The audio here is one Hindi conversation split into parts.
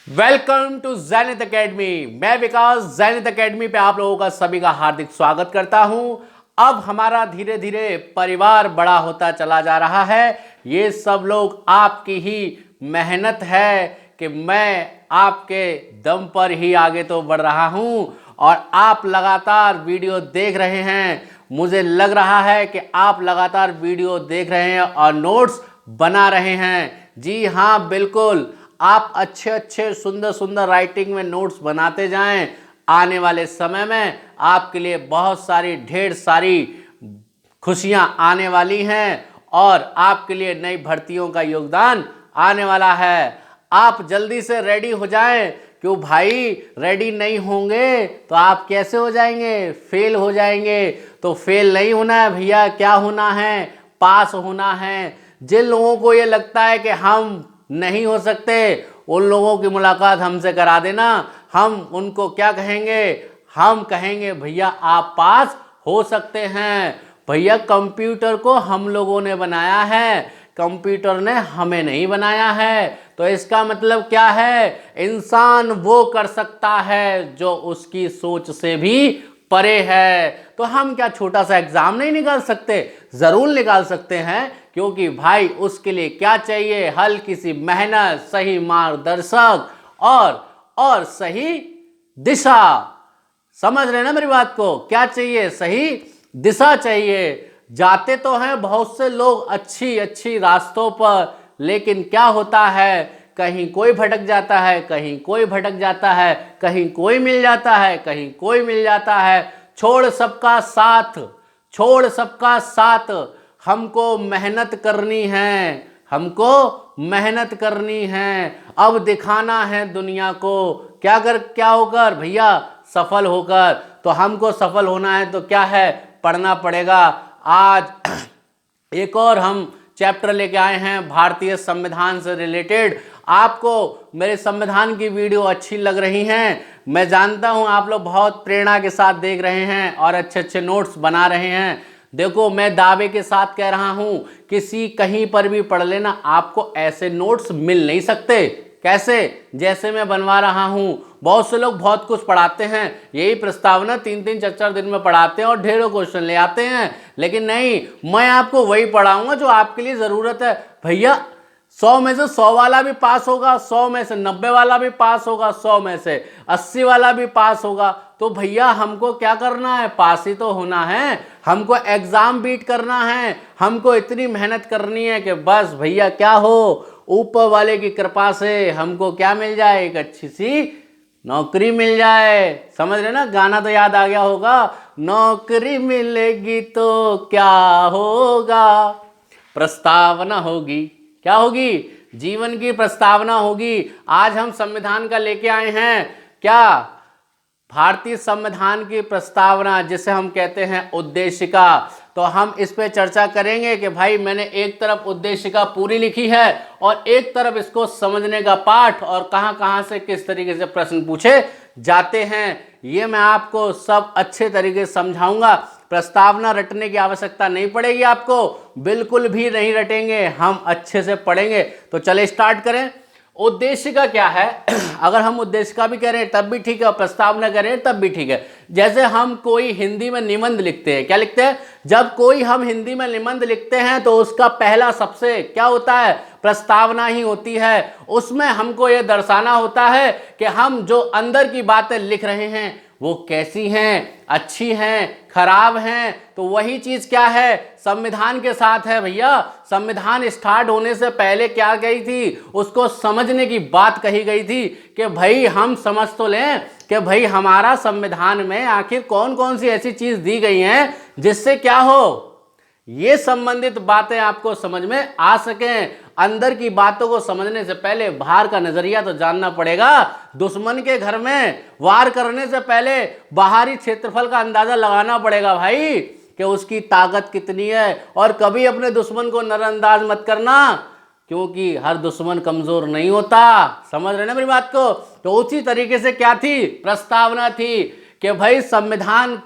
Welcome to Zenith academy. मैं विकास ज़ेनिथ एकेडमी पे आप लोगों का सभी का हार्दिक स्वागत करता हूं। अब हमारा धीरे धीरे परिवार बड़ा होता चला जा रहा है। ये सब लोग आपकी ही मेहनत है कि मैं आपके दम पर ही आगे तो बढ़ रहा हूं और आप लगातार वीडियो देख रहे हैं। मुझे लग रहा है कि आप लगातार वीडियो देख रहे हैं और नोट्स बना रहे हैं। जी हाँ, बिल्कुल, आप अच्छे अच्छे सुंदर सुंदर राइटिंग में नोट्स बनाते जाएं। आने वाले समय में आपके लिए बहुत सारी ढेर सारी खुशियां आने वाली हैं और आपके लिए नई भर्तियों का योगदान आने वाला है। आप जल्दी से रेडी हो जाएं, क्यों भाई? रेडी नहीं होंगे तो आप कैसे हो जाएंगे? फेल हो जाएंगे। तो फेल नहीं होना है भैया, क्या होना है? पास होना है। जिन लोगों को ये लगता है कि हम नहीं हो सकते, उन लोगों की मुलाकात हमसे करा देना। हम उनको क्या कहेंगे? हम कहेंगे भैया आप पास हो सकते हैं। भैया कंप्यूटर को हम लोगों ने बनाया है, कंप्यूटर ने हमें नहीं बनाया है। तो इसका मतलब क्या है? इंसान वो कर सकता है जो उसकी सोच से भी परे है। तो हम क्या छोटा सा एग्जाम नहीं निकाल सकते? जरूर निकाल सकते हैं, क्योंकि भाई उसके लिए क्या चाहिए? हल्की सी मेहनत, सही मार्गदर्शक और सही दिशा। समझ रहे ना मेरी बात को? क्या चाहिए? सही दिशा चाहिए। जाते तो हैं बहुत से लोग अच्छी अच्छी रास्तों पर, लेकिन क्या होता है? कहीं कोई भटक जाता है, कहीं कोई भटक जाता है, कहीं कोई मिल जाता है, कहीं कोई मिल जाता है। छोड़ सबका साथ, छोड़ सबका साथ। हमको मेहनत करनी है, हमको मेहनत करनी है। अब दिखाना है दुनिया को। क्या होकर भैया? सफल होकर। तो हमको सफल होना है तो क्या है? पढ़ना पड़ेगा। आज एक और हम चैप्टर लेके आए हैं भारतीय संविधान से रिलेटेड। आपको मेरे संविधान की वीडियो अच्छी लग रही हैं, मैं जानता हूं। आप लोग बहुत प्रेरणा के साथ देख रहे हैं और अच्छे अच्छे नोट्स बना रहे हैं। देखो, मैं दावे के साथ कह रहा हूं, किसी कहीं पर भी पढ़ लेना, आपको ऐसे नोट्स मिल नहीं सकते। कैसे? जैसे मैं बनवा रहा हूं। बहुत से लोग बहुत कुछ पढ़ाते हैं, यही प्रस्तावना 3-3 4-4 दिन में पढ़ाते हैं और ढेरों क्वेश्चन ले आते हैं। लेकिन नहीं, मैं आपको वही पढ़ाऊंगा जो आपके लिए जरूरत है। भैया 100 में से 100 वाला भी पास होगा, 100 में से 90 वाला भी पास होगा, 100 में से 80 वाला भी पास होगा। तो भैया हमको क्या करना है? पास ही तो होना है। हमको एग्जाम बीट करना है। हमको इतनी मेहनत करनी है कि बस भैया क्या हो, ऊपर वाले की कृपा से हमको क्या मिल जाए? एक अच्छी सी नौकरी मिल जाए। समझ रहे ना? गाना तो याद आ गया होगा, नौकरी मिलेगी तो क्या होगा, प्रस्तावना होगी। क्या होगी? जीवन की प्रस्तावना होगी। आज हम संविधान का लेके आए हैं क्या? भारतीय संविधान की प्रस्तावना, जिसे हम कहते हैं उद्देशिका। तो हम इस पे चर्चा करेंगे कि भाई मैंने एक तरफ उद्देशिका पूरी लिखी है और एक तरफ इसको समझने का पाठ और कहां कहां से किस तरीके से प्रश्न पूछे जाते हैं, ये मैं आपको सब अच्छे तरीके से समझाऊंगा। प्रस्तावना रटने की आवश्यकता नहीं पड़ेगी आपको, बिल्कुल भी नहीं रटेंगे, हम अच्छे से पढ़ेंगे। तो चले स्टार्ट करें। उद्देशिका क्या है? अगर हम उद्देशिका भी करें तब भी ठीक है और प्रस्तावना करें तब भी ठीक है। जैसे हम कोई हिंदी में निबंध लिखते हैं, क्या लिखते हैं? जब कोई हम हिंदी में निबंध लिखते हैं तो उसका पहला सबसे क्या होता है? प्रस्तावना ही होती है। उसमें हमको यह दर्शाना होता है कि हम जो अंदर की बातें लिख रहे हैं वो कैसी हैं, अच्छी हैं, खराब हैं। तो वही चीज क्या है? संविधान के साथ है भैया। संविधान स्टार्ट होने से पहले क्या कही थी? उसको समझने की बात कही गई थी कि भाई हम समझ तो लें कि भाई हमारा संविधान में आखिर कौन कौन सी ऐसी चीज दी गई हैं जिससे क्या हो, ये संबंधित बातें आपको समझ में आ सकें। अंदर की बातों को समझने से पहले बाहर का नजरिया तो जानना पड़ेगा। दुश्मन के घर में वार करने से पहले बाहरी क्षेत्रफल का अंदाजा लगाना पड़ेगा भाई, कि उसकी ताकत कितनी है। और कभी अपने दुश्मन को नजरअंदाज मत करना, क्योंकि हर दुश्मन कमजोर नहीं होता। समझ रहे ना मेरी बात को? तो उसी तरीके से क्या थी? प्रस्तावना थी कि भाई संविधान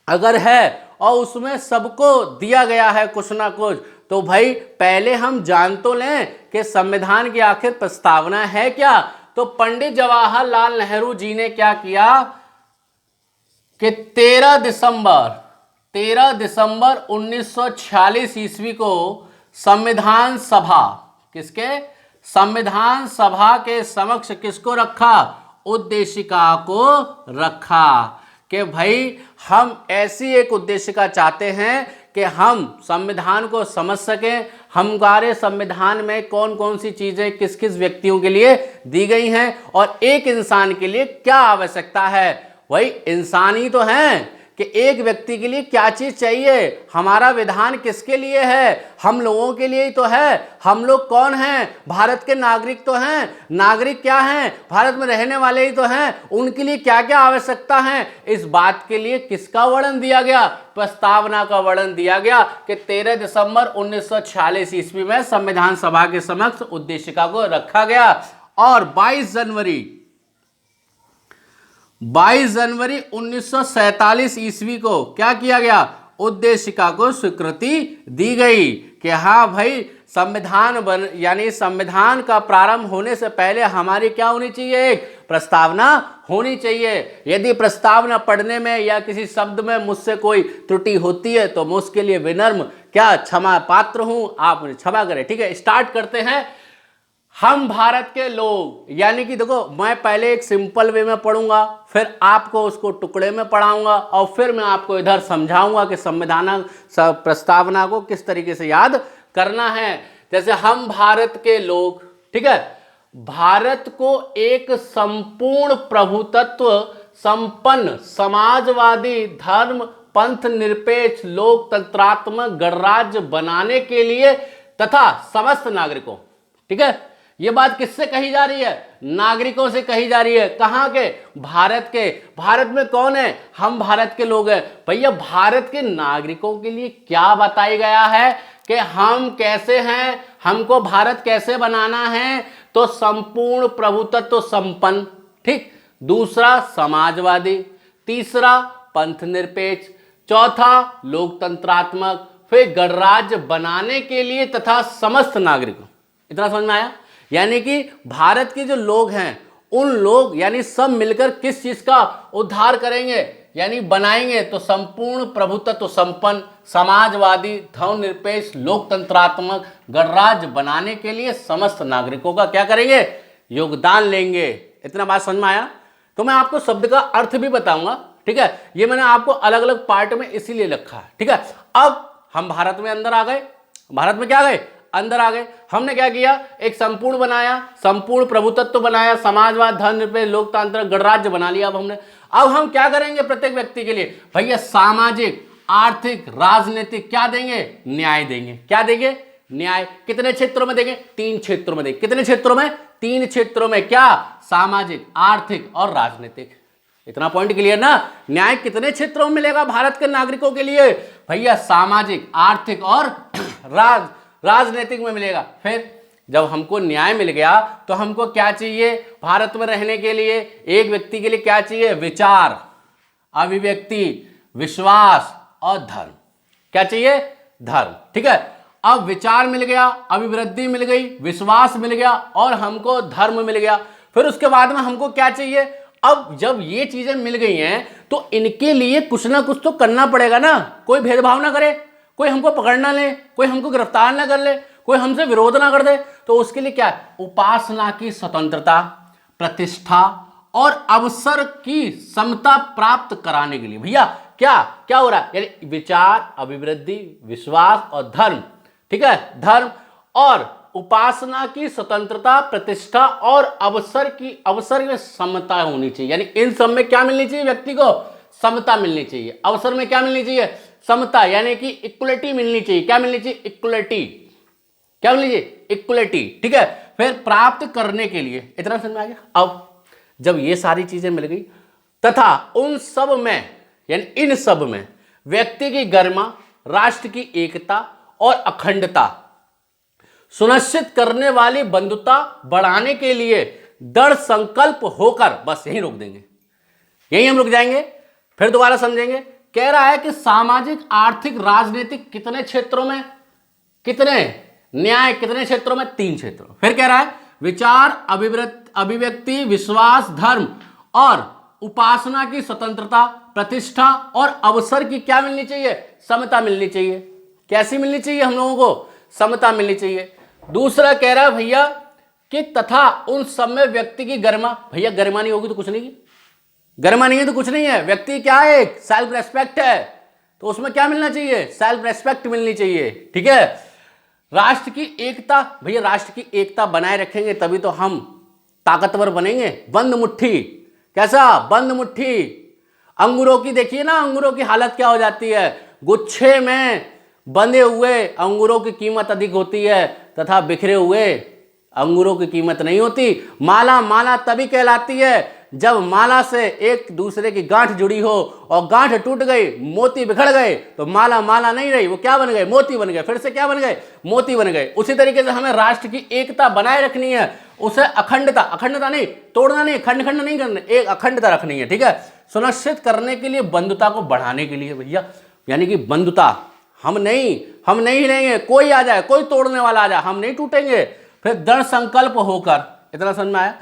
अगर है और उसमें सबको दिया गया है कुछ ना कुछ, तो भाई पहले हम जान तो लें कि संविधान की आखिर प्रस्तावना है क्या। तो पंडित जवाहरलाल नेहरू जी ने क्या किया कि 13 दिसंबर 1946 ईस्वी को संविधान सभा, किसके, संविधान सभा के समक्ष किसको रखा, उद्देशिका को रखा कि भाई हम ऐसी एक उद्देशिका चाहते हैं कि हम संविधान को समझ सकें, हमारे संविधान में कौन कौन सी चीजें किस किस व्यक्तियों के लिए दी गई हैं और एक इंसान के लिए क्या आवश्यकता है। वही इंसान ही तो हैं कि एक व्यक्ति के लिए क्या चीज चाहिए, हमारा विधान किसके लिए है, हम लोगों के लिए ही तो है। हम लोग कौन हैं, भारत के नागरिक तो हैं। नागरिक क्या हैं, भारत में रहने वाले ही तो हैं। उनके लिए क्या क्या आवश्यकता है, इस बात के लिए किसका वर्णन दिया गया, प्रस्तावना का वर्णन दिया गया कि 13 दिसंबर 1946 ईस्वी में संविधान सभा के समक्ष उद्देशिका को रखा गया और 22 जनवरी 1947 ईस्वी को क्या किया गया, उद्देशिका को स्वीकृति दी गई कि हाँ भाई संविधान यानी संविधान का प्रारंभ होने से पहले हमारी क्या होनी चाहिए, एक प्रस्तावना होनी चाहिए। यदि प्रस्तावना पढ़ने में या किसी शब्द में मुझसे कोई त्रुटि होती है तो मैं उसके लिए विनम्र क्या क्षमा पात्र हूं, आप मुझे क्षमा करें। ठीक है, स्टार्ट करते हैं। हम भारत के लोग, यानी कि देखो मैं पहले एक सिंपल वे में पढ़ूंगा, फिर आपको उसको टुकड़े में पढ़ाऊंगा और फिर मैं आपको इधर समझाऊंगा कि संविधान प्रस्तावना को किस तरीके से याद करना है। जैसे हम भारत के लोग, ठीक है, भारत को एक संपूर्ण प्रभुत्व संपन्न समाजवादी धर्म पंथ निरपेक्ष लोकतंत्रात्मक गणराज्य बनाने के लिए तथा समस्त नागरिकों, ठीक है, ये बात किससे कही जा रही है, नागरिकों से कही जा रही है। कहां के, भारत के। भारत में कौन है, हम भारत के लोग हैं। भैया भारत के नागरिकों के लिए क्या बताया गया है कि हम कैसे हैं, हमको भारत कैसे बनाना है, तो संपूर्ण प्रभुत्व संपन्न, ठीक, दूसरा समाजवादी, तीसरा पंथ निरपेक्ष, चौथा लोकतंत्रात्मक, फिर गणराज्य बनाने के लिए तथा समस्त नागरिकों। इतना समझ में आया। यानी कि भारत के जो लोग हैं उन लोग यानी सब मिलकर किस चीज का उद्धार करेंगे, यानी बनाएंगे, तो संपूर्ण प्रभुत्व संपन्न समाजवादी धर्मनिरपेक्ष लोकतंत्रात्मक गणराज्य बनाने के लिए समस्त नागरिकों का क्या करेंगे, योगदान लेंगे। इतना बात समझ में आया। तो मैं आपको शब्द का अर्थ भी बताऊंगा, ठीक है, ये मैंने आपको अलग अलग पार्ट में इसीलिए रखा है। ठीक है, अब हम भारत में अंदर आ गए, भारत में क्या गए, अंदर आ गए। हमने क्या किया, एक संपूर्ण बनाया, संपूर्ण प्रभुत्व बनाया, समाजवाद धर्मनिरपेक्ष लोकतांत्रिक गणराज्य बना लिया। अब हम क्या करेंगे प्रत्येक व्यक्ति के लिए, भैया सामाजिक आर्थिक राजनीतिक क्या देंगे, न्याय देंगे। क्या देंगे, न्याय। कितने क्षेत्रों में देंगे, 3 क्षेत्रों में देंगे। कितने क्षेत्रों में, 3 क्षेत्रों में। क्या, सामाजिक आर्थिक और राजनीतिक। इतना पॉइंट क्लियर ना। न्याय कितने क्षेत्रों में मिलेगा भारत के नागरिकों के लिए, भैया सामाजिक आर्थिक और राजनीतिक में मिलेगा। फिर जब हमको न्याय मिल गया तो हमको क्या चाहिए, भारत में रहने के लिए एक व्यक्ति के लिए क्या चाहिए, विचार, अभिव्यक्ति, विश्वास और धर्म। क्या चाहिए, धर्म। ठीक है, अब विचार मिल गया, अभिवृद्धि मिल गई, विश्वास मिल गया और हमको धर्म मिल गया। फिर उसके बाद में हमको क्या चाहिए, अब जब ये चीजें मिल गई हैं तो इनके लिए कुछ ना कुछ तो करना पड़ेगा ना। कोई भेदभाव ना करे, कोई हमको पकड़ ना ले, कोई हमको गिरफ्तार ना कर ले, कोई हमसे विरोध ना कर दे। तो उसके लिए क्या, उपासना की स्वतंत्रता, प्रतिष्ठा और अवसर की समता प्राप्त कराने के लिए भैया क्या क्या हो रहा है, यानी विचार, अभिवृद्धि, विश्वास और धर्म। ठीक है, धर्म और उपासना की स्वतंत्रता, प्रतिष्ठा और अवसर में समता होनी चाहिए। यानी इन सब में क्या मिलनी चाहिए, व्यक्ति को समता मिलनी चाहिए। अवसर में क्या मिलनी चाहिए, समता, यानी कि इक्वलिटी मिलनी चाहिए। क्या मिलनी चाहिए, इक्वलिटी। क्या मिलनी चाहिए, इक्वलिटी। ठीक है, फिर प्राप्त करने के लिए, इतना समझ में आ गया। अब जब ये सारी चीजें मिल गई तथा उन सब में यानी इन सब में व्यक्ति की गरिमा, राष्ट्र की एकता और अखंडता सुनिश्चित करने वाली बंधुता बढ़ाने के लिए दृढ़ संकल्प होकर, बस यहीं रोक देंगे, यहीं हम रुक जाएंगे, फिर दोबारा समझेंगे। कह रहा है कि सामाजिक आर्थिक राजनीतिक कितने क्षेत्रों में, कितने, न्याय कितने क्षेत्रों में, 3 क्षेत्रों। फिर कह रहा है विचार, अभिव्यक्ति, विश्वास, धर्म और उपासना की स्वतंत्रता, प्रतिष्ठा और अवसर की क्या मिलनी चाहिए? समता मिलनी चाहिए। कैसी मिलनी चाहिए? हम लोगों को समता मिलनी चाहिए। दूसरा कह रहा है भैया कि तथा उन सब में व्यक्ति की गरिमा। भैया गरिमा नहीं होगी तो कुछ नहीं, गरिमा नहीं है तो कुछ नहीं है। व्यक्ति क्या है? एक सेल्फ रेस्पेक्ट है, तो उसमें क्या मिलना चाहिए? सेल्फ रेस्पेक्ट मिलनी चाहिए। ठीक है। राष्ट्र की एकता, भैया राष्ट्र की एकता बनाए रखेंगे तभी तो हम ताकतवर बनेंगे। बंद मुट्ठी, कैसा? बंद मुट्ठी। अंगूरों की देखिए ना, अंगूरों की हालत क्या हो जाती है। गुच्छे में बंधे हुए अंगूरों की कीमत अधिक होती है तथा बिखरे हुए अंगूरों की कीमत नहीं होती। माला माला तभी कहलाती है जब माला से एक दूसरे की गांठ जुड़ी हो, और गांठ टूट गई, मोती बिखर गए, तो माला माला नहीं रही, वो क्या बन गए? मोती बन गए। फिर से क्या बन गए? मोती बन गए। उसी तरीके से हमें राष्ट्र की एकता बनाए रखनी है, उसे अखंडता, अखंडता नहीं, तोड़ना नहीं, खंड खंड नहीं करना, एक अखंडता रखनी है। ठीक है। सुनिश्चित करने के लिए, बंधुता को बढ़ाने के लिए भैया, यानी कि बंधुता हम नहीं हिलेंगे। कोई आ जाए, कोई तोड़ने वाला आ जाए, हम नहीं टूटेंगे। फिर दृढ़ संकल्प होकर, इतना समझ में आया?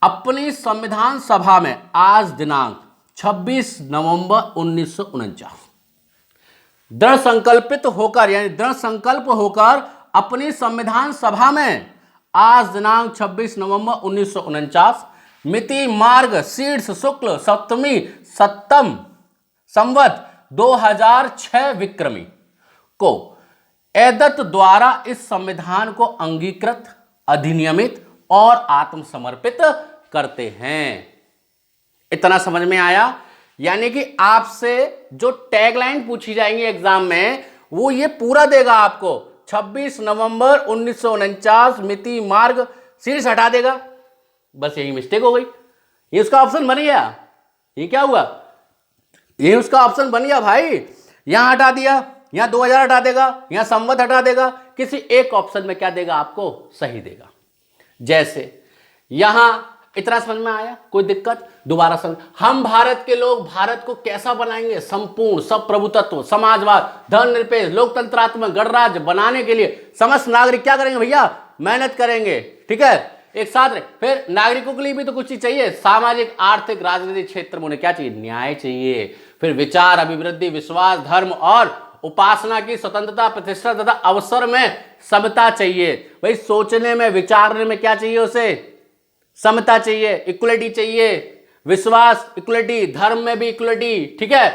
अपनी संविधान सभा में आज दिनांक 26 नवंबर 1949 दृढ़ संकल्पित होकर, यानी दृढ़ संकल्प होकर अपनी संविधान सभा में आज दिनांक 26 नवंबर 1949 मिति मार्ग शीर्ष शुक्ल सप्तमी सप्तम संवत 2006 विक्रमी को एदत्त द्वारा इस संविधान को अंगीकृत, अधिनियमित और आत्मसमर्पित करते हैं। इतना समझ में आया? यानी कि आपसे जो टैगलाइन पूछी जाएंगी एग्जाम में, वो ये पूरा देगा आपको। 26 नवंबर 1949 मिति मार्ग शीर्ष हटा देगा, बस यही मिस्टेक हो गई। ये उसका ऑप्शन बन गया। ये क्या हुआ? ये उसका ऑप्शन बन गया भाई। यहां हटा दिया, यहां 2000 हटा देगा, यहां संवत हटा देगा, किसी एक ऑप्शन में क्या देगा आपको? सही देगा। जैसे यहां इतना समझ में आया? कोई दिक्कत? दोबारा समझ। हम भारत के लोग भारत को कैसा बनाएंगे? संपूर्ण सब प्रभुत्व, समाजवाद, धर्मनिरपेक्ष, लोकतंत्रात्मक गणराज्य बनाने के लिए समस्त नागरिक क्या करेंगे भैया? मेहनत करेंगे। ठीक है। एक साथ रहे। फिर नागरिकों के लिए भी तो कुछ चीज चाहिए। सामाजिक, आर्थिक, राजनीतिक क्षेत्र में उन्हें क्या चाहिए? न्याय चाहिए। फिर विचार, अभिवृद्धि, विश्वास, धर्म और उपासना की स्वतंत्रता, प्रतिष्ठा तथा अवसर में समता चाहिए। भाई सोचने में, विचारने में क्या चाहिए उसे? समता चाहिए, इक्वलिटी चाहिए, विश्वास, इक्वलिटी, धर्म में भी इक्वलिटी। ठीक है।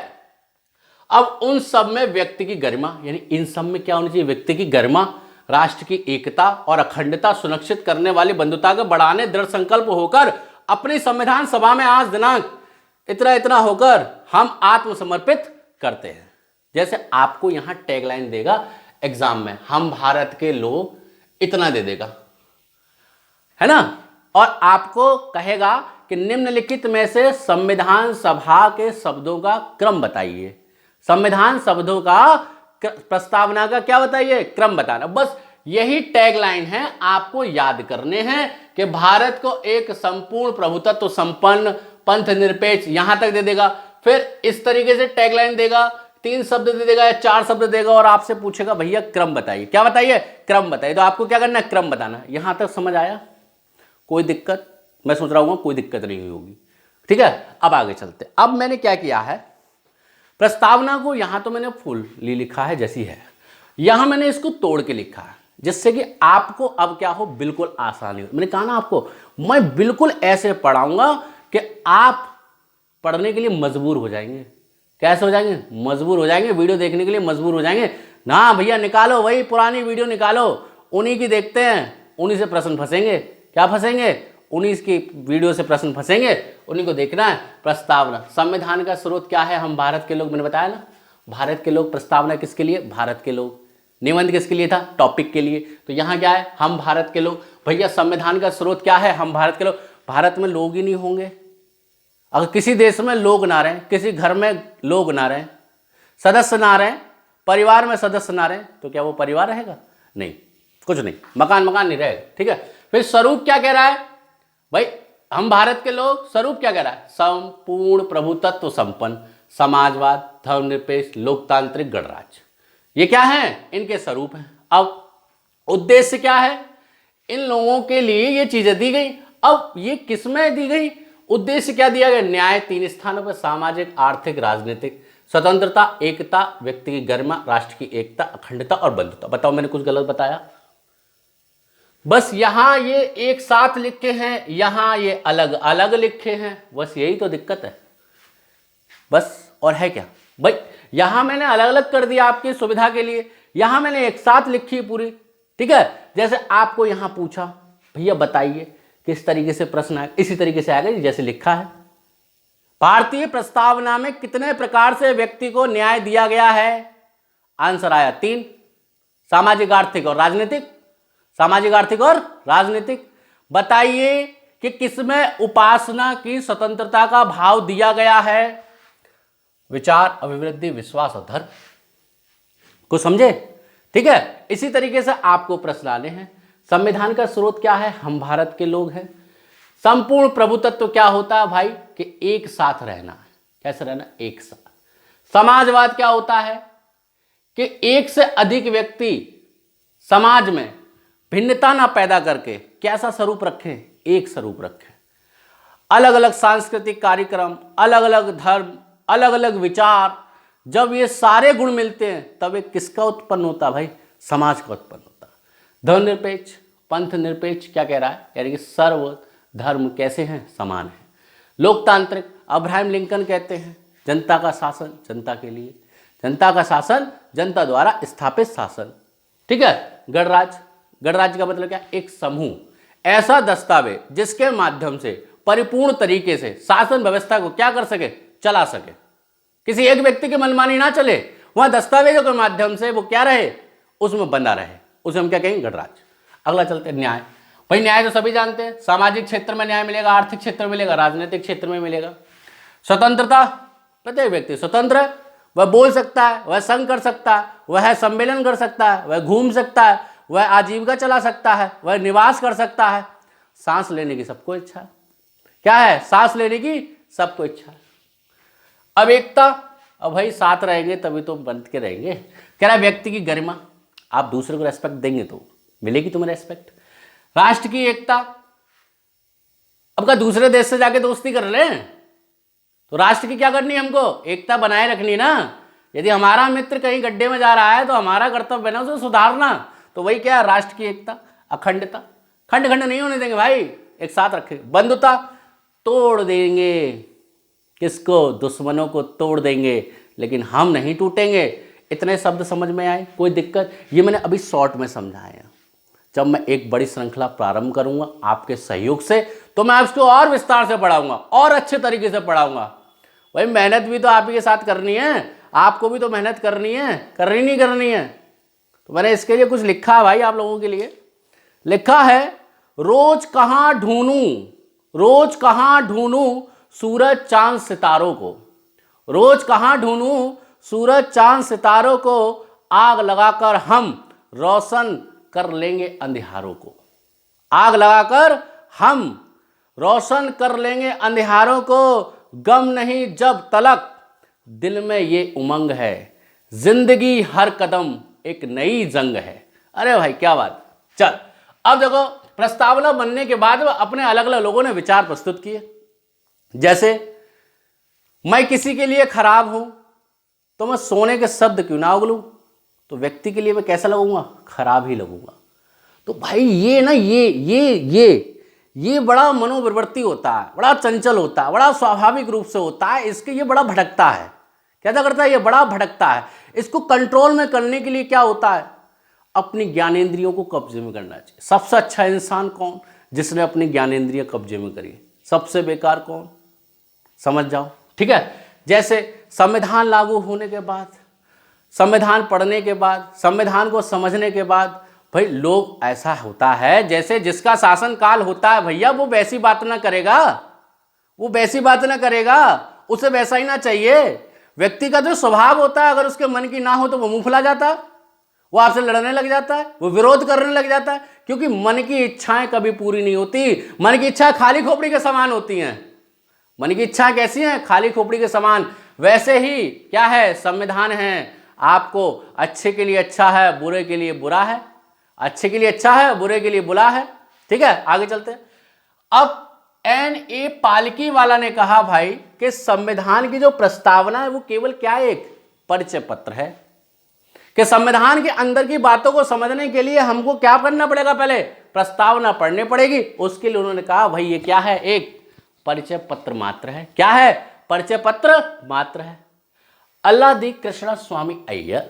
अब उन सब में व्यक्ति की गरिमा, यानी इन सब में क्या होनी चाहिए? व्यक्ति की गरिमा, राष्ट्र की एकता और अखंडता सुनिश्चित करने वाली बंधुता को बढ़ाने दृढ़ संकल्प होकर अपनी संविधान सभा में आज दिनांक इतना इतना होकर हम आत्मसमर्पित करते हैं। जैसे आपको यहां टैगलाइन देगा एग्जाम में, हम भारत के लोग, इतना दे देगा, है ना? और आपको कहेगा कि निम्नलिखित में से संविधान सभा के शब्दों का क्रम बताइए। संविधान शब्दों का प्रस्तावना का क्या बताइए? क्रम बताना। बस यही टैगलाइन है, आपको याद करने हैं कि भारत को एक संपूर्ण प्रभुत्व संपन्न, पंथ निरपेक्ष, यहां तक दे देगा। फिर इस तरीके से टैगलाइन देगा, 3 शब्द दे देगा या 4 शब्द देगा और आपसे पूछेगा भैया क्रम बताइए। क्या बताइए? क्रम बताइए। तो आपको क्या करना है? क्रम बताना। यहां तक समझ आया? कोई दिक्कत? मैं सोच रहा हूं कोई दिक्कत नहीं हुई होगी। ठीक है। अब आगे चलते। अब मैंने क्या किया है, प्रस्तावना को यहां तो मैंने फुल लिखा है जैसी है, यहां मैंने इसको तोड़ के लिखा है, जिससे कि आपको अब क्या हो, बिल्कुल आसानी हो। मैंने कहा ना आपको, मैं बिल्कुल ऐसे पढ़ाऊंगा कि आप पढ़ने के लिए मजबूर हो जाएंगे। कैसे हो जाएंगे? मजबूर हो जाएंगे, वीडियो देखने के लिए मजबूर हो जाएंगे। ना भैया निकालो, वही पुरानी वीडियो निकालो, उन्हीं की देखते हैं, उन्हीं से प्रश्न फंसेंगे। क्या फंसेंगे? उन्हीं की वीडियो से प्रश्न फंसेंगे, उन्हीं को देखना है। प्रस्तावना, संविधान का स्रोत क्या है? हम भारत के लोग। मैंने बताया ना, भारत के लोग। प्रस्तावना किसके लिए? भारत के लोग। निबंध किसके लिए था? टॉपिक के लिए। तो यहां क्या है? हम भारत के लोग। भैया संविधान का स्रोत क्या है? हम भारत के लोग। भारत में लोग ही नहीं होंगे अगर किसी देश में लोग ना रहें, किसी घर में लोग ना रहें, सदस्य ना रहें, परिवार में सदस्य ना रहें, तो क्या वो परिवार रहेगा? नहीं, कुछ नहीं, मकान नहीं रहेगा। ठीक है। फिर स्वरूप क्या कह रहा है भाई? हम भारत के लोग। स्वरूप क्या कह रहा है? संपूर्ण प्रभुत्व संपन्न, समाजवाद, धर्मनिरपेक्ष, लोकतांत्रिक गणराज्य। ये क्या है? इनके स्वरूप हैं। अब उद्देश्य क्या है? इन लोगों के लिए ये चीजें दी गई। अब ये किसमें दी गई, उद्देश्य क्या दिया गया, न्याय 3 स्थानों पर, सामाजिक, आर्थिक, राजनीतिक, स्वतंत्रता, एकता, व्यक्ति की गरिमा, राष्ट्र की एकता, अखंडता और बंधुता। बताओ मैंने कुछ गलत बताया? बस यहां ये एक साथ लिखे हैं, यहां ये अलग अलग लिखे हैं, बस यही तो दिक्कत है बस। और है क्या भाई, यहां मैंने अलग अलग कर दिया आपकी सुविधा के लिए, यहां मैंने एक साथ लिखी पूरी, ठीक है। जैसे आपको यहां पूछा भैया बताइए किस तरीके से प्रश्न आएगा, इसी तरीके से आएगा जैसे लिखा है। भारतीय प्रस्तावना में कितने प्रकार से व्यक्ति को न्याय दिया गया है? आंसर आया 3, सामाजिक, आर्थिक और राजनीतिक। सामाजिक, आर्थिक और राजनीतिक। बताइए कि किसमें उपासना की स्वतंत्रता का भाव दिया गया है? विचार, अभिवृद्धि, विश्वास और धर्म। कुछ समझे? ठीक है। इसी तरीके से आपको प्रश्न आने हैं। संविधान का स्रोत क्या है? हम भारत के लोग हैं। संपूर्ण प्रभुत्व क्या होता है भाई? कि एक साथ रहना है। कैसे रहना? एक साथ। समाजवाद क्या होता है? कि एक से अधिक व्यक्ति समाज में भिन्नता ना पैदा करके कैसा स्वरूप रखें? एक स्वरूप रखें। अलग अलग सांस्कृतिक कार्यक्रम, अलग अलग धर्म, अलग अलग विचार, जब ये सारे गुण मिलते हैं तब एक किसका उत्पन्न होता है भाई? समाज का उत्पन्न होता है। धर्मनिरपेक्ष, पंथ निरपेक्ष क्या कह रहा है? यानी कि सर्व धर्म कैसे हैं? समान है। लोकतांत्रिक, अब्राहम लिंकन कहते हैं जनता का शासन जनता के लिए, जनता का शासन जनता द्वारा स्थापित शासन, ठीक है। गणराज्य, गणराज्य का मतलब क्या? एक समूह, ऐसा दस्तावेज जिसके माध्यम से परिपूर्ण तरीके से शासन व्यवस्था को क्या कर सके? चला सके। किसी एक व्यक्ति की मनमानी ना चले, वहां दस्तावेजों के माध्यम से वो क्या रहे? उसमें बंधा रहे, उसे हम क्या कहेंगे? गणराज्य। अगला चलते हैं न्याय। भाई न्याय तो सभी जानते हैं, सामाजिक क्षेत्र में न्याय मिलेगा, आर्थिक क्षेत्र में मिलेगा, राजनीतिक क्षेत्र में मिलेगा। स्वतंत्रता, प्रत्येक व्यक्ति स्वतंत्र है, वह बोल सकता है, वह संघ कर सकता है, वह सम्मेलन कर सकता है, वह घूम सकता है, वह आजीविका चला सकता है, वह निवास कर सकता है। सांस लेने की सबको इच्छा है। क्या है? सांस लेने की सबको इच्छा है। अब एकता, अब भाई साथ रहेंगे तभी तो बंध के रहेंगे। कह रहा है व्यक्ति की गरिमा, आप दूसरे को रेस्पेक्ट देंगे तो मिलेगी तुम्हें रेस्पेक्ट। राष्ट्र की एकता, अब क्या दूसरे देश से जाके दोस्ती कर रहे हैं? तो राष्ट्र की क्या करनी है? हमको एकता बनाए रखनी ना। यदि हमारा मित्र कहीं गड्ढे में जा रहा है तो हमारा कर्तव्य है ना उसे सुधारना। तो वही क्या? राष्ट्र की एकता, अखंडता, खंड खंड नहीं होने देंगे भाई, एक साथ रखे। बंधुता, तोड़ देंगे किसको? दुश्मनों को तोड़ देंगे, लेकिन हम नहीं टूटेंगे। इतने शब्द समझ में आए? कोई दिक्कत? ये मैंने अभी शॉर्ट में समझाया। जब मैं एक बड़ी श्रृंखला प्रारंभ करूंगा आपके सहयोग से तो मैं आपको और विस्तार से पढ़ाऊंगा और अच्छे तरीके से पढ़ाऊंगा। भाई मेहनत भी तो आप ही के साथ करनी है, आपको भी तो मेहनत करनी है, करनी नहीं करनी है? तो मैंने इसके लिए कुछ लिखा है भाई आप लोगों के लिए। लिखा है, रोज कहां ढूंढूं, रोज कहां ढूंढूं सूरज चांद सितारों को, रोज कहां ढूंढूं सूरज चांद सितारों को, आग लगाकर हम रोशन कर लेंगे अंधियारों को। आग लगाकर हम रोशन कर लेंगे अंधियारों को, गम नहीं जब तलक दिल में ये उमंग है, जिंदगी हर कदम एक नई जंग है। अरे भाई क्या बात। चल अब देखो, प्रस्तावना बनने के बाद अपने अलग अलग लोगों ने विचार प्रस्तुत किए। जैसे मैं किसी के लिए खराब हूं तो मैं सोने के शब्द क्यों ना उगलूं, तो व्यक्ति के लिए मैं कैसा लगूंगा? खराब ही लगूंगा। तो भाई ये ना ये बड़ा मनोविवर्ती होता है, बड़ा चंचल होता है, बड़ा स्वाभाविक रूप से होता है। इसके ये बड़ा भटकता है। क्या करता है? ये बड़ा भटकता है। इसको कंट्रोल में करने के लिए क्या होता है? अपनी ज्ञानेंद्रियों को कब्जे में करना चाहिए। सबसे अच्छा इंसान कौन? जिसने अपनी ज्ञानेंद्रियां कब्जे में करी। सबसे बेकार कौन? समझ जाओ, ठीक है। जैसे संविधान लागू होने के बाद, संविधान पढ़ने के बाद, संविधान को समझने के बाद भाई लोग ऐसा होता है जैसे जिसका शासन काल होता है भैया वो वैसी बात ना करेगा, वो वैसी बात ना करेगा, उसे वैसा ही ना चाहिए। व्यक्ति का जो स्वभाव होता है अगर उसके मन की ना हो तो वो मुंह फुला जाता है, वो आपसे लड़ने लग जाता है, वो विरोध करने लग जाता है, क्योंकि मन की इच्छाएं कभी पूरी नहीं होती। मन की इच्छा खाली खोपड़ी के समान होती हैं। मन की इच्छा कैसी है? खाली खोपड़ी के समान। वैसे ही क्या है? संविधान है, आपको अच्छे के लिए अच्छा है, बुरे के लिए बुरा है, अच्छे के लिए अच्छा है, बुरे के लिए बुरा है। ठीक है, आगे चलते हैं। अब NA पालकी वाला ने कहा भाई कि संविधान की जो प्रस्तावना है वो केवल क्या एक परिचय पत्र है, कि संविधान के अंदर की बातों को समझने के लिए हमको क्या करना पड़ेगा, पहले प्रस्तावना पढ़नी पड़ेगी। उसके लिए उन्होंने कहा भाई ये क्या है, एक परिचय पत्र मात्र है। क्या है, परिचय पत्र मात्र है। अल्लादी कृष्ण स्वामी अय्यर,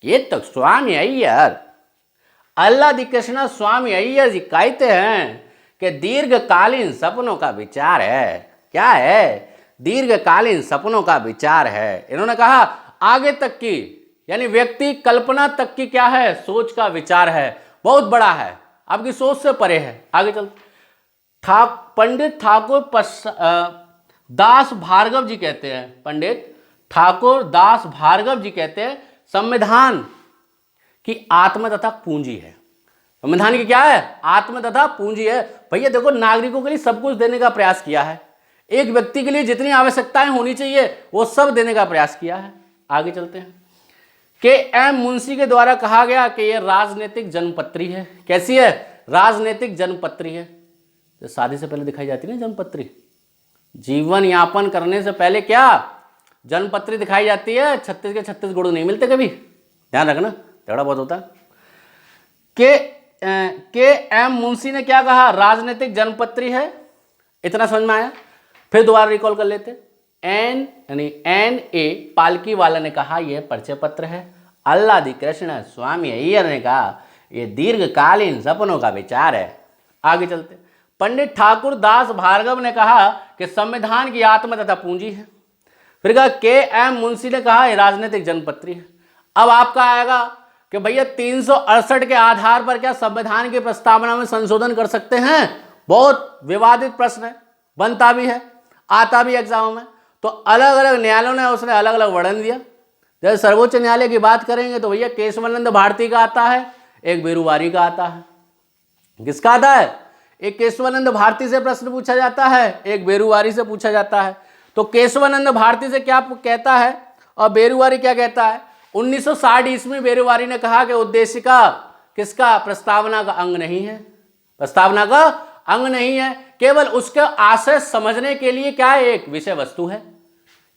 ये तो स्वामी अय्यर, अल्लादी कृष्ण स्वामी अय्यर जी कहते हैं कि दीर्घकालीन सपनों का विचार है। क्या है, दीर्घकालीन सपनों का विचार है। इन्होंने कहा आगे तक की, यानी व्यक्ति कल्पना तक की क्या है, सोच का विचार है, बहुत बड़ा है, आपकी सोच से परे है। आगे चलते, पंडित ठाकुर दास भार्गव जी कहते हैं, पंडित ठाकुर दास भार्गव जी कहते हैं संविधान की आत्मा तथा पूंजी है। संविधान की क्या है, आत्मा तथा पूंजी है। भैया देखो, नागरिकों के लिए सब कुछ देने का प्रयास किया है, एक व्यक्ति के लिए जितनी आवश्यकताएं होनी चाहिए वो सब देने का प्रयास किया है। आगे चलते हैं। KM मुंशी के द्वारा कहा गया कि यह राजनीतिक जनपत्री है। कैसी है, राजनीतिक जनपत्री है। तो शादी से पहले दिखाई जाती है ना जनपत्री, जीवन यापन करने से पहले क्या जनपत्री दिखाई जाती है। 36 के 36 गुण नहीं मिलते कभी, ध्यान रखना, झगड़ा बहुत होता है। KM मुंशी ने क्या कहा, राजनीतिक जनपत्री है। इतना समझ में आया, फिर दोबारा रिकॉल कर लेते। NA पालकी वाला ने कहा यह परिचय पत्र है। अल्लादी कृष्ण स्वामी अय्यर ने कहा यह दीर्घकालीन सपनों का विचार है। आगे चलते, पंडित ठाकुर दास भार्गव ने कहा कि संविधान की आत्मा तथा पूंजी है। फिर कहा KM मुंशी ने कहा यह राजनीतिक जनपत्री है। अब आपका आएगा कि भैया 368 के आधार पर क्या संविधान की प्रस्तावना में संशोधन कर सकते हैं? बहुत विवादित प्रश्न है, बनता भी है, आता भी एग्जाम में। तो अलग अलग न्यायालयों ने उसने अलग अलग वर्णन दिया। जैसे सर्वोच्च न्यायालय की बात करेंगे तो भैया केशवानंद भारती का आता है, एक बेरुवारी का आता है। किसका आता है? एक केशवानंद भारती से प्रश्न पूछा जाता है, एक बेरुवारी से पूछा जाता है। तो केशवानंद भारती से क्या कहता है और बेरुवारी क्या कहता है? 1960 ईस्वी बेरुवारी ने कहा कि उद्देशिका किसका, प्रस्तावना का अंग नहीं है, प्रस्तावना का अंग नहीं है, केवल उसके आशय समझने के लिए क्या है, एक विषय वस्तु है।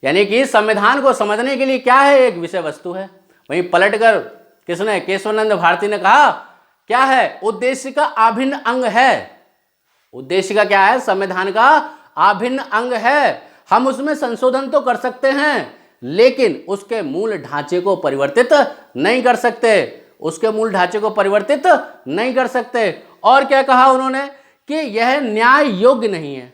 यानी कि संविधान को समझने के लिए क्या है, एक विषय वस्तु है। वहीं पलटकर किसने, केशवानंद भारती ने कहा क्या है, उद्देश्य का अभिन्न अंग है। उद्देश्य का क्या है, संविधान का अभिन्न अंग है। हम उसमें संशोधन तो कर सकते हैं लेकिन उसके मूल ढांचे को परिवर्तित नहीं कर सकते, उसके मूल ढांचे को परिवर्तित नहीं कर सकते। और क्या कहा उन्होंने कि यह न्याय योग्य नहीं है,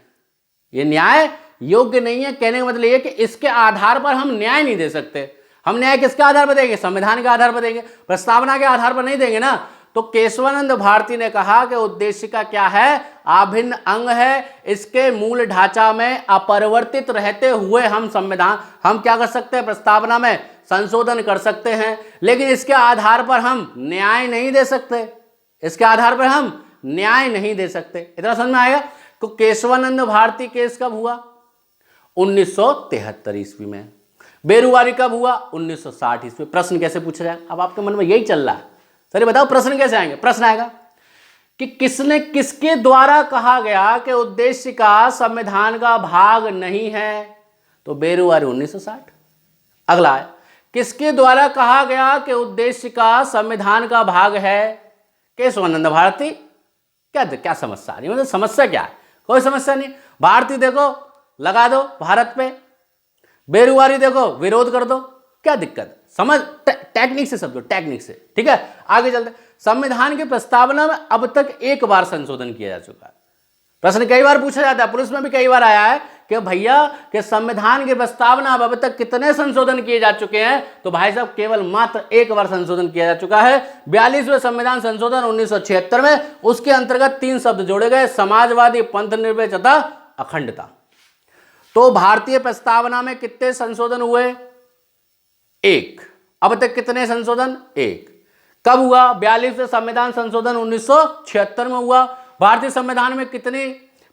यह न्याय योग्य नहीं है। कहने का मतलब यह कि इसके आधार पर हम न्याय नहीं दे सकते। हम न्याय किसके आधार पर देंगे, संविधान के आधार पर देंगे, प्रस्तावना के आधार पर नहीं देंगे ना। तो केशवानंद भारती ने कहा कि उद्देश्य का क्या है, अभिन्न अंग है, इसके मूल ढांचा में अपरिवर्तित रहते हुए हम क्या कर सकते हैं, प्रस्तावना में संशोधन कर सकते हैं, लेकिन इसके आधार पर हम न्याय नहीं दे सकते, इसके आधार पर हम न्याय नहीं दे सकते। इतना समझ में आएगा। तो केशवानंद भारती केस कब हुआ? 1973 ईस्वी में। बेरुवारी कब हुआ? 1960 ईस्वी। प्रश्न कैसे पूछा जाए? अब आपके मन में यही चल रहा है, सर बताओ प्रश्न कैसे आएंगे? प्रश्न आएगा कि किसने, किसके द्वारा कहा गया कि उद्देश्य का संविधान का भाग नहीं है? तो बेरुवारी 1960। अगला है, किसके द्वारा कहा गया कि उद्देश्य का संविधान का भाग है? केशवानंद भारती। क्या समस्या नहीं, मतलब समस्या क्या है? कोई समस्या नहीं। भारती देखो लगा दो भारत पे, बेरुवारी देखो विरोध कर दो, क्या दिक्कत? समझ, टेक्निक से समझो, टेक्निक से, ठीक है। आगे चलते, संविधान की प्रस्तावना में अब तक एक बार संशोधन किया जा चुका है। प्रश्न कई बार पूछा जाता है, पुलिस में भी कई बार आया है कि भैया के संविधान की प्रस्तावना अब तक कितने संशोधन किए जा चुके हैं? तो भाई साहब केवल मात्र एक बार संशोधन किया जा चुका है, 42वें संविधान संशोधन 1976 में। उसके अंतर्गत 3 शब्द जोड़े गए, समाजवादी, पंथ निरपेक्षता, अखंडता। तो भारतीय प्रस्तावना में कितने संशोधन हुए? 1। अब तक कितने संशोधन? 1। कब हुआ? 42वें संविधान संशोधन 1976 में हुआ। भारतीय संविधान में कितनी,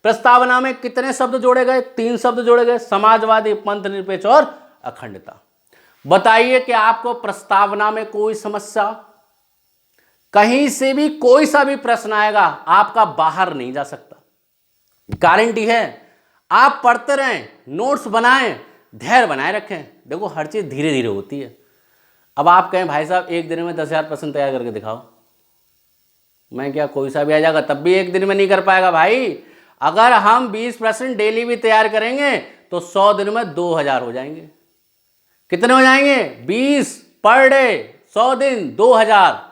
प्रस्तावना में कितने शब्द जोड़े गए? 3 शब्द जोड़े गए, समाजवादी, पंथ निरपेक्ष और अखंडता। बताइए कि आपको प्रस्तावना में कोई समस्या? कहीं से भी कोई सा भी प्रश्न आएगा आपका बाहर नहीं जा सकता, गारंटी है। आप पढ़ते रहें, नोट्स बनाएं, धैर्य बनाए रखें। देखो हर चीज धीरे धीरे होती है। अब आप कहें भाई साहब एक दिन में 10,000 प्रश्न तैयार करके दिखाओ, मैं क्या कोई सा भी आ जाएगा, तब भी एक दिन में नहीं कर पाएगा भाई। अगर हम 20% डेली भी तैयार करेंगे तो 100 दिन में 2,000 हो जाएंगे। कितने हो जाएंगे? 20 पर डे, 100 दिन 2,000।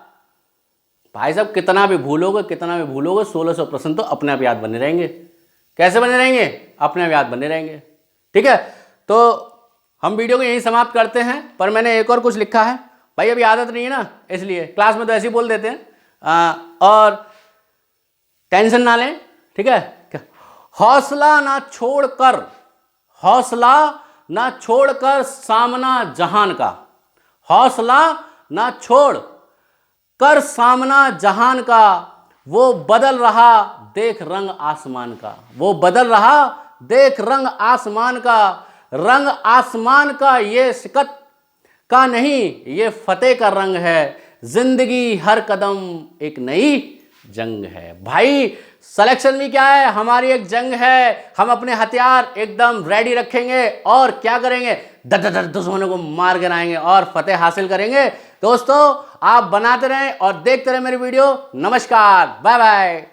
भाई साहब कितना भी भूलोगे 1600 प्रश्न तो अपने आप याद बने रहेंगे। कैसे बने रहेंगे? अपने आप याद बने रहेंगे। ठीक है, तो हम वीडियो को यहीं समाप्त करते हैं, पर मैंने एक और कुछ लिखा है भाई, अभी आदत नहीं है ना, इसलिए क्लास में तो ऐसे ही बोल देते हैं। और टेंशन ना लें, ठीक है। हौसला ना छोड़कर सामना जहान का, हौसला ना छोड़ कर सामना जहान का, वो बदल रहा देख रंग आसमान का, वो बदल रहा देख रंग आसमान का, रंग आसमान का ये शिकत का नहीं, ये फतेह का रंग है, जिंदगी हर कदम एक नई जंग है। भाई सिलेक्शन भी क्या है? हमारी एक जंग है। हम अपने हथियार एकदम रेडी रखेंगे और क्या करेंगे? दुश्मनों को मार गिराएंगे और फतेह हासिल करेंगे। दोस्तों आप बनाते रहें और देखते रहें मेरी वीडियो। नमस्कार, बाय बाय।